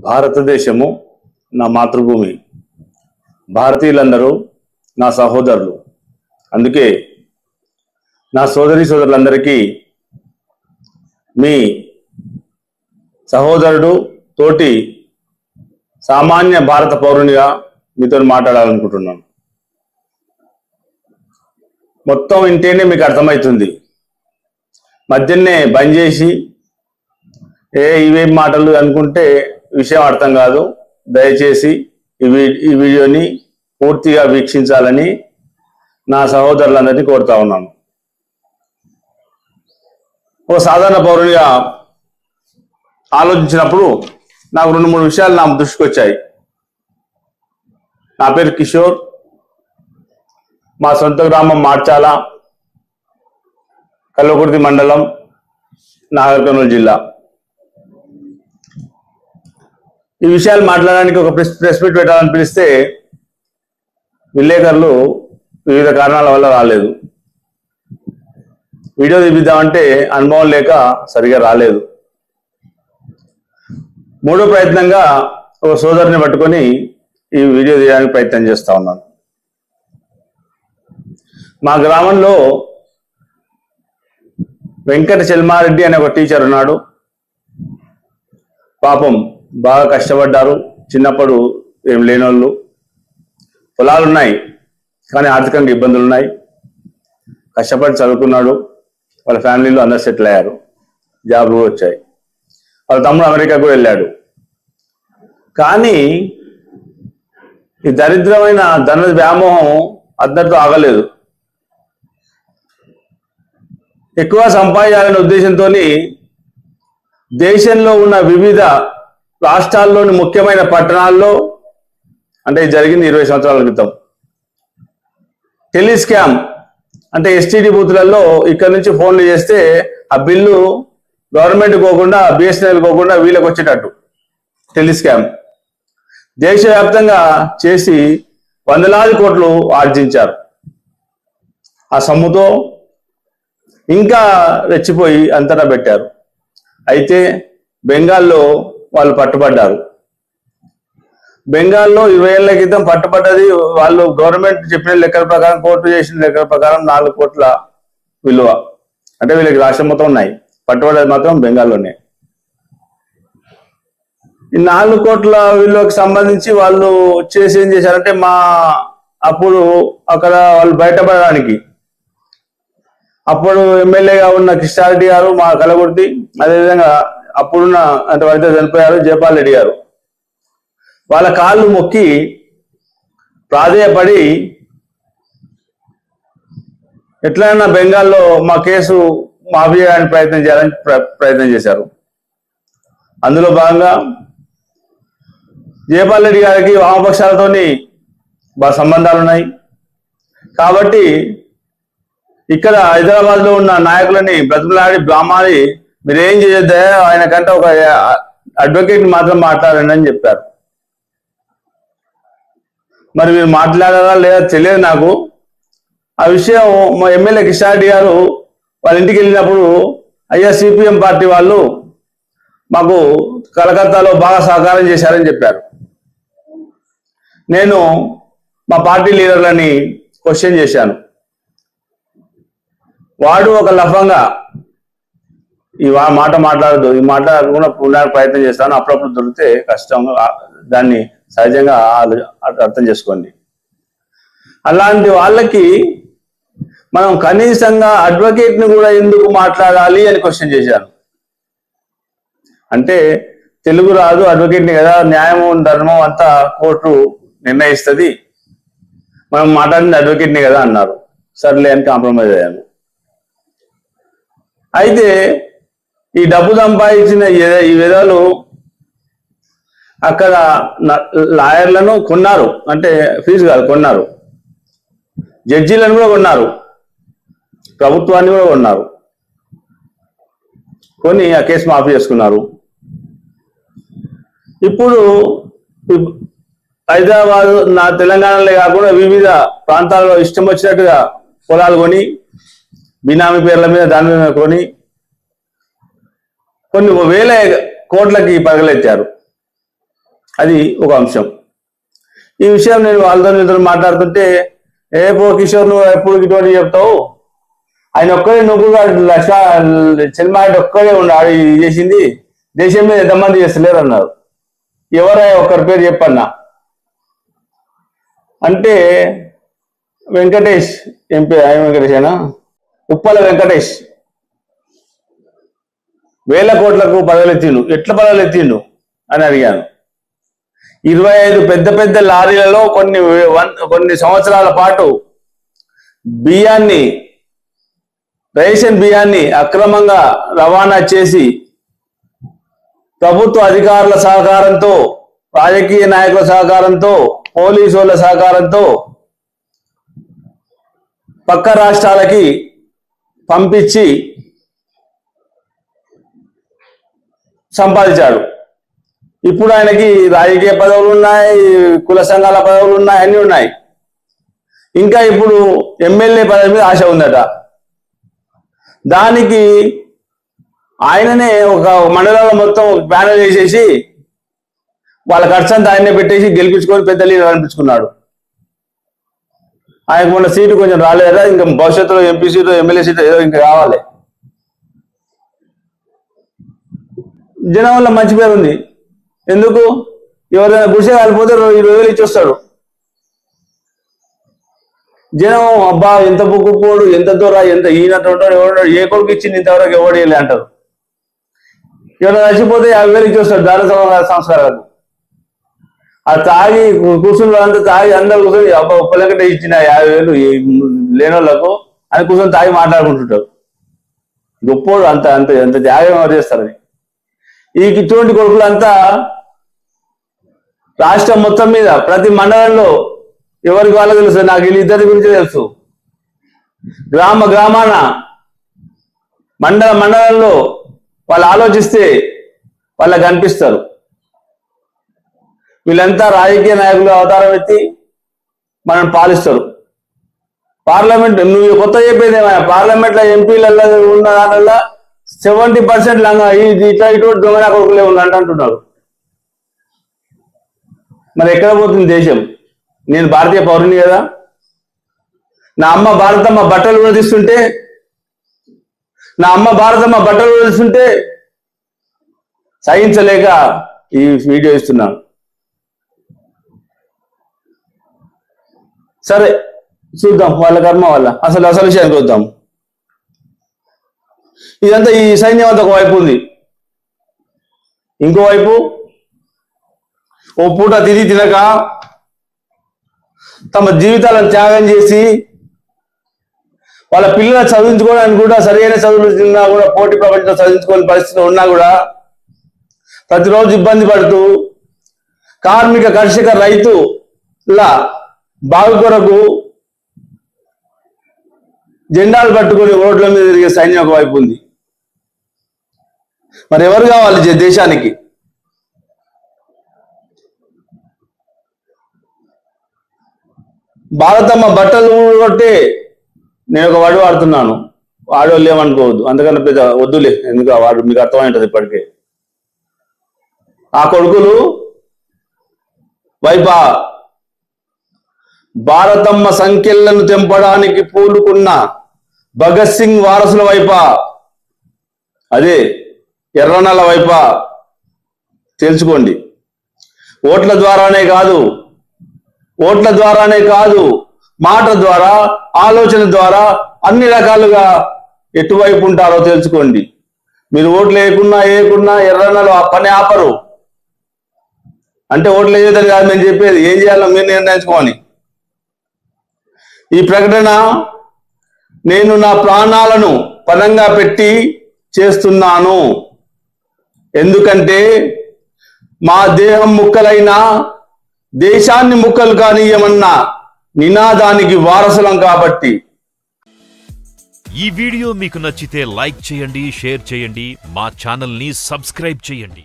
భారతదేశము నా మాతృభూమి. భారతీయులందరూ నా సహోదరులు. అందుకే నా సోదరులందరికీ మీ సహోదరుడు, తోటి సామాన్య భారత పౌరునిగా మీతో మాట్లాడాలనుకుంటున్నాను. మొత్తం ఇంటేనే మీకు అర్థమవుతుంది. మధ్యనే బంద్ చేసి ఇవేం మాటలు అనుకుంటే విషయం అర్థం కాదు. దయచేసి ఈ వీడియోని పూర్తిగా వీక్షించాలని నా సహోదరులందరినీ కోరుతా ఉన్నాను. ఓ సాధారణ పౌరునిగా ఆలోచించినప్పుడు నాకు 2-3 విషయాలు నా దృష్టికి వచ్చాయి. నా పేరు కిషోర్. మా సొంత గ్రామం మార్చాల, కల్వకుర్తి మండలం, నాగర్ కర్నూలు జిల్లా. ఈ విషయాలు మాట్లాడడానికి ఒక ప్రెస్ మీట్ పెట్టాలని పిలిస్తే విలేకరులు వివిధ కారణాల వల్ల రాలేదు. వీడియో తీపిద్దామంటే అనుభవం లేక సరిగా రాలేదు. మూడో ప్రయత్నంగా ఒక సోదరుని పట్టుకొని ఈ వీడియో తీయడానికి ప్రయత్నం చేస్తా ఉన్నాను. మా గ్రామంలో వెంకట చెల్మారెడ్డి అనే ఒక టీచర్ ఉన్నాడు. పాపం బాగా కష్టపడ్డారు. చిన్నప్పుడు ఏం లేనోళ్ళు, పొలాలు ఉన్నాయి కానీ ఆర్థికంగా ఇబ్బందులు ఉన్నాయి. కష్టపడి చదువుకున్నాడు. వాళ్ళ ఫ్యామిలీలో అందరు సెటిల్ అయ్యారు, జాబ్లు వచ్చాయి. వాళ్ళ తమ్ముడు అమెరికాకు వెళ్ళాడు. కానీ ఈ దరిద్రమైన ధన వ్యామోహం అందరితో ఆగలేదు. ఎక్కువ సంపాదించాలనే ఉద్దేశంతో దేశంలో ఉన్న వివిధ రాష్ట్రాల్లోని ముఖ్యమైన పట్టణాల్లో, అంటే జరిగింది 20 సంవత్సరాల క్రితం, టెలిస్కామ్ అంటే ఎస్టీడీ బూత్లలో ఇక్కడ నుంచి ఫోన్లు చేస్తే ఆ బిల్లు గవర్నమెంట్ పోకుండా, బిఎస్ఎన్ఎల్ పోకుండా వీళ్ళకి వచ్చేటట్టు టెలిస్కామ్ దేశవ్యాప్తంగా చేసి వందలాది కోట్లు ఆర్జించారు. ఆ సొమ్ముతో ఇంకా రెచ్చిపోయి అంతటా పెట్టారు. అయితే బెంగాల్లో వాళ్ళు పట్టుబడ్డారు. బెంగాల్లో 20 ఏళ్ల క్రితం పట్టుబడ్డది. వాళ్ళు గవర్నమెంట్ చెప్పిన లెక్కల ప్రకారం, కోర్టు చేసిన లెక్కల ప్రకారం 4 కోట్ల విలువ. అంటే వీళ్ళకి రాష్ట్రం మొత్తం ఉన్నాయి, పట్టుబడ్డది మాత్రం బెంగాల్లోనే. ఈ 4 కోట్ల విలువకి సంబంధించి వాళ్ళు చేసి ఏం చేశారంటే, అప్పుడు అక్కడ వాళ్ళు బయటపడడానికి అప్పుడు ఎమ్మెల్యేగా ఉన్న కృష్ణారెడ్డి గారు, మా కలగుర్తి, అదేవిధంగా అప్పుడున్న అంటే వాళ్ళతో చనిపోయారు జయపాల్ రెడ్డి గారు, వాళ్ళ కాళ్ళు మొక్కి ప్రాధేయపడి ఎట్లయినా బెంగాల్లో మా కేసు మాఫీ చేయడానికి ప్రయత్నం చేశారు. అందులో భాగంగా జయపాల్ రెడ్డి గారికి వామపక్షాలతోని బాగా సంబంధాలు ఉన్నాయి. కాబట్టి ఇక్కడ హైదరాబాద్ లో ఉన్న నాయకులని బ్రతిమలాడి బ్రాహ్మణి మీరేం చేయొద్దా, ఆయన కంటే ఒక అడ్వకేట్ మాత్రం మాట్లాడండి అని చెప్పారు. మరి మీరు మాట్లాడారా లేదా తెలియదు నాకు. ఆ విషయం మా ఎమ్మెల్యే కృష్ణారెడ్డి గారు వాళ్ళ ఇంటికి వెళ్ళినప్పుడు, అయ్యా సిపిఎం పార్టీ వాళ్ళు మాకు కలకత్తాలో బాగా సహకారం చేశారని చెప్పారు. నేను మా పార్టీ లీడర్లని క్వశ్చన్ చేశాను. వాడు ఒక లఫంగా ఈ మాట మాట్లాడదు, ఈ మాట్లాడకుండా ఉండడానికి ప్రయత్నం చేస్తాను. అప్పుడప్పుడు దొరికితే కష్టంగా దాన్ని సహజంగా అర్థం చేసుకోండి. అలాంటి వాళ్ళకి మనం కనీసంగా అడ్వకేట్ని కూడా ఎందుకు మాట్లాడాలి అని క్వశ్చన్ చేశాను. అంటే తెలుగు రాదు, అడ్వకేట్ని కదా, న్యాయము ధర్మం అంతా కోర్టు నిర్ణయిస్తుంది, మనం మాట్లాడింది అడ్వకేట్ని కదా అన్నారు. సర్లే అని కాంప్రమైజ్ అయ్యాను. అయితే ఈ డబ్బు సంపాదించిన ఈ విధాలు అక్కడ లాయర్లను కొన్నారు, అంటే ఫీజు కాదు కొన్నారు, జడ్జీలను కూడా కొన్నారు, ప్రభుత్వాన్ని కూడా కొన్నారు, కొని ఆ కేసు మాఫీ చేసుకున్నారు. ఇప్పుడు హైదరాబాద్, తెలంగాణలో కాకుండా వివిధ ప్రాంతాల్లో ఇష్టం వచ్చినట్టుగా పొలాలు కొని బినామీ పేర్ల మీద దాని మీద కొని కొన్ని వేల కోట్లకి పగలెత్తారు. అది ఒక అంశం. ఈ విషయం నేను వాళ్ళతో మాట్లాడుతుంటే పో కిషోర్ నువ్వు ఎప్పుడు ఇటువంటి చెప్తావు, ఆయన ఒక్కడే నువ్వు లక్ష సినిమా అంటే ఒక్కడే ఉన్నాడు చేసింది, దేశం మీద ఎంతమంది చేస్తలేరు అన్నారు. ఎవరై ఒక్కరి పేరు చెప్పన్నా అంటే వెంకటేష్ ఎంపీ వెంకటేష్ అయినా ఉప్పల వెంకటేష్ 1000 కోట్లకు పదవులు ఎత్తిండు. ఎట్లా పదవులు ఎత్తిండు అని అడిగాను. 25 పెద్ద పెద్ద లారీలలో కొన్ని సంవత్సరాల పాటు బియ్యాన్ని, రేషన్ బియ్యాన్ని అక్రమంగా రవాణా చేసి ప్రభుత్వ అధికారుల సహకారంతో, రాజకీయ నాయకుల సహకారంతో, పోలీసు వాళ్ళ సహకారంతో పక్క రాష్ట్రాలకి పంపించి సంపాదించాడు. ఇప్పుడు ఆయనకి రాజకీయ పదవులు ఉన్నాయి, కుల సంఘాల పదవులు ఉన్నాయి, అన్నీ ఉన్నాయి. ఇంకా ఇప్పుడు ఎమ్మెల్యే పదవి మీద ఆశ ఉందట. దానికి ఆయననే ఒక మండలంలో మొత్తం ప్యానెల్ వేసేసి వాళ్ళ ఖర్చంతా ఆయనే పెట్టేసి గెలిపించుకొని పెద్ద లీడర్ అనిపించుకున్నాడు. ఆయనకు మొన్న సీటు కొంచెం రాలేదా, ఇంకా భవిష్యత్తులో ఎంపీ సీటు, ఎమ్మెల్యే సీటు ఏదో ఇంకా కావాలి. జనం వల్ల మంచి పేరు ఉంది. ఎందుకు? ఎవరైనా గుడిసె కాలిపోతే 20,000 ఇచ్చి వస్తాడు. జనం అబ్బా ఎంత బుక్కుపోడు, ఎంత దూర, ఎంత ఈయనట్టు ఉంటాడు, ఎవడు ఏ కొడుకు ఇచ్చింది ఇంతవరకు ఎవడు వెళ్ళి అంటారు. ఎవరైనా చచ్చిపోతే 50,000 ఇచ్చి వస్తాడు దాన సంస్కారాలకు. అది తాగి కూర్చుని అంతా తాగి అందరు కూర్చొని అబ్బా ఉప్పలకంటే ఇచ్చిన 50,000 లేనోళ్లకు అని కూర్చొని తాగి మాట్లాడుకుంటుంటారు. గొప్పోడు అంత అంత ఎంత త్యాగం ఎవరు చేస్తారని. ఈ ఇటువంటి కొడుకులంతా రాష్ట్రం మొత్తం మీద ప్రతి మండలంలో ఎవరికి వాళ్ళకి తెలుసు. నాకు వీళ్ళిద్దరి గురించి తెలుసు. గ్రామాన మండలంలో వాళ్ళు ఆలోచిస్తే వాళ్ళకి కనిపిస్తారు. వీళ్ళంతా రాజకీయ నాయకులు అవతారం ఎత్తి మనం పాలిస్తారు. పార్లమెంట్ నువ్వు కొత్త చెప్పేది ఏమైనా, పార్లమెంట్లో ఎంపీలలో ఉన్న దానివల్ల 70% లంగా ఇట్లా ఇటువంటి దొంగ కొడుకులే అంటున్నారు. మరి ఎక్కడ పోతుంది దేశం? నేను భారతీయ పౌరుని కదా. నా అమ్మ భారతమ్మ బట్టలు ఉడదీస్తుంటే సహించలేక ఈ వీడియో ఇస్తున్నాను. సరే చూద్దాం, వాళ్ళ కర్మ వాళ్ళ. అసలు విషయానికి వద్దాం. ఇదంతా ఈ సైన్యం అంతా ఒకవైపు ఉంది. ఇంకోవైపు ఓ పూట తినక తమ జీవితాలను త్యాగం చేసి వాళ్ళ పిల్లలు చదివించుకోవడానికి కూడా సరైన చదువులు తిన్నా కూడా పోటీ ప్రపంచంలో చదివించుకోని పరిస్థితి ఉన్నా కూడా ప్రతిరోజు ఇబ్బంది పడుతూ కార్మిక కర్షక రైతుల బాగు కొరకు జెండాలు పట్టుకొని రోడ్ల మీద తిరిగే సైన్యం ఒకవైపు ఉంది. మరి ఎవరు కావాలి దేశానికి? భారతమ్మ బట్టలు కొట్టే నేను ఒక వాడు వాడుతున్నాను, వాడోళ్ళు ఏమనుకోవద్దు, అందుకని పెద్ద వద్దులే, ఎందుకు వాడు మీకు అర్థమైంటది ఇప్పటికే. ఆ కొడుకులు వైపా భారతమ్మ సంఖ్యలను తెంపడానికి పూనుకున్న భగత్ సింగ్ వారసుల వైపా, అదే ఎర్రనల వైపా తెలుసుకోండి. ఓట్ల ద్వారానే కాదు మాట ద్వారా, ఆలోచన ద్వారా అన్ని రకాలుగా ఎటువైపు ఉంటారో తెలుసుకోండి. మీరు ఓట్లు వేయకున్నా ఎర్రనలు పని ఆపరు. అంటే ఓట్లు వేయదని కాదు నేను చెప్పేది, ఏం చేయాలో మీరు నిర్ణయించుకోని. ఈ ప్రకటన నేను నా ప్రాణాలను పణంగా పెట్టి చేస్తున్నాను. ఎందుకంటే మా దేహం ముక్కలైనా దేశాన్ని ముక్కలు కానీయమన్న నినాదానికి వారసులం కాబట్టి. ఈ వీడియో మీకు నచ్చితే లైక్ చేయండి, షేర్ చేయండి, మా ఛానల్ ని సబ్స్క్రైబ్ చేయండి.